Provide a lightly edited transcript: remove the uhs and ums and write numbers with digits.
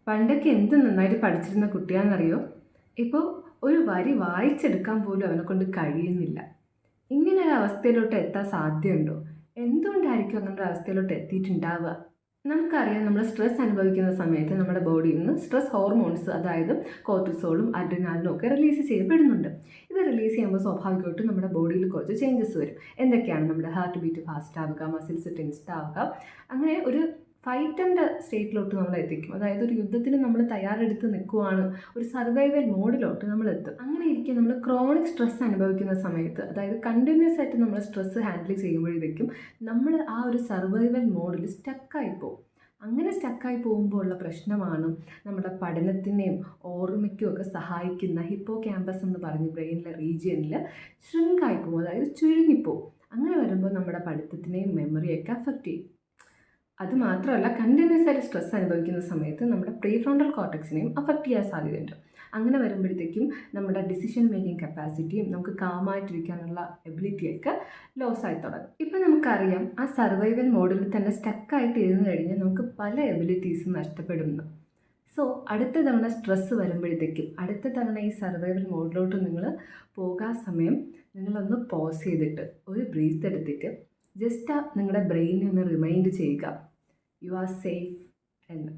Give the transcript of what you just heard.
പണ്ടൊക്കെ എന്ത് നന്നായിട്ട് പഠിച്ചിരുന്ന കുട്ടിയാണെന്നറിയോ? ഇപ്പോൾ ഒരു വരി വായിച്ചെടുക്കാൻ പോലും അവനെക്കൊണ്ട് കഴിയുന്നില്ല. ഇങ്ങനെ ഒരു അവസ്ഥയിലോട്ട് എത്താൻ സാധ്യതയുണ്ടോ? എന്തുകൊണ്ടായിരിക്കും അങ്ങനെ ഒരു അവസ്ഥയിലോട്ട് എത്തിയിട്ടുണ്ടാവുക? നമുക്കറിയാം, നമ്മൾ സ്ട്രെസ് അനുഭവിക്കുന്ന സമയത്ത് നമ്മുടെ ബോഡിയിൽ നിന്ന് സ്ട്രെസ് ഹോർമോൺസ്, അതായത് കോർട്ടിസോളും അഡ്രിനാലിനും ഒക്കെ റിലീസ് ചെയ്യപ്പെടുന്നുണ്ട്. ഇത് റിലീസ് ചെയ്യുമ്പോൾ സ്വാഭാവികമായിട്ടും നമ്മുടെ ബോഡിയിൽ കുറച്ച് ചേഞ്ചസ് വരും. എന്തൊക്കെയാണ്? നമ്മുടെ ഹാർട്ട് ബീറ്റ് ഫാസ്റ്റ് ആവുക, മസിൽസ് ടെൻസ്ഡ് ആവുക, അങ്ങനെ ഒരു ഫൈറ്റിൻ്റെ സ്റ്റേറ്റിലോട്ട് നമ്മൾ എത്തിക്കും. അതായത് ഒരു യുദ്ധത്തിന് നമ്മൾ തയ്യാറെടുത്ത് നിൽക്കുവാണ്, ഒരു സർവൈവൽ മോഡിലോട്ട് നമ്മൾ എത്തും. അങ്ങനെ ഇരിക്കെ നമ്മൾ ക്രോണിക് സ്ട്രെസ് അനുഭവിക്കുന്ന സമയത്ത്, അതായത് കണ്ടിന്യൂസ് ആയിട്ട് നമ്മൾ സ്ട്രെസ് ഹാൻഡിൽ ചെയ്യുമ്പോഴേക്കും നമ്മൾ ആ ഒരു സർവൈവൽ മോഡിൽ സ്റ്റക്കായി പോകും. അങ്ങനെ സ്റ്റക്കായി പോകുമ്പോൾ ഉള്ള പ്രശ്നമാണ് നമ്മുടെ പഠനത്തിനെയും ഓർമ്മയ്ക്കും ഒക്കെ സഹായിക്കുന്ന ഹിപ്പോ ക്യാമ്പസ് എന്ന് പറഞ്ഞ് ബ്രെയിനിലെ റീജിയനിൽ ഷ്രിങ്കായി പോകും, അതായത് ചുരുങ്ങിപ്പോവും. അങ്ങനെ വരുമ്പോൾ നമ്മുടെ പഠിത്തത്തിനെയും മെമ്മറിയൊക്കെ അഫക്റ്റ് ചെയ്യും. അതുമാത്രമല്ല, കണ്ടിന്യൂസ് ആയിട്ട് സ്ട്രെസ് അനുഭവിക്കുന്ന സമയത്ത് നമ്മുടെ പ്രീഫ്രോണ്ടൽ കോർട്ടക്സിനെയും അഫക്റ്റ് ചെയ്യാൻ സാധ്യതയുണ്ട്. അങ്ങനെ വരുമ്പോഴത്തേക്കും നമ്മുടെ ഡിസിഷൻ മേക്കിംഗ് കപ്പാസിറ്റിയും നമുക്ക് കാമായിട്ടിരിക്കാനുള്ള എബിലിറ്റിയൊക്കെ ലോസ് ആയി തുടങ്ങും. ഇപ്പം നമുക്കറിയാം, ആ സർവൈവൽ മോഡിൽ തന്നെ സ്റ്റക്കായിട്ട് ഇരുന്ന് കഴിഞ്ഞാൽ നമുക്ക് പല എബിലിറ്റീസും നഷ്ടപ്പെടുന്നു. സോ അടുത്ത തവണ സ്ട്രെസ്സ് വരുമ്പോഴത്തേക്കും, അടുത്ത തവണ ഈ സർവൈവൽ മോഡിലോട്ട് നിങ്ങൾ പോകാൻ സമയം നിങ്ങളൊന്ന് പോസ് ചെയ്തിട്ട് ഒരു ബ്രീത്ത് എടുത്തിട്ട് ജസ്റ്റ് നിങ്ങളുടെ ബ്രെയിനിനെ ഒന്ന് റിമൈൻഡ് ചെയ്യുക, യു ആർ സേഫ് എന്ന്.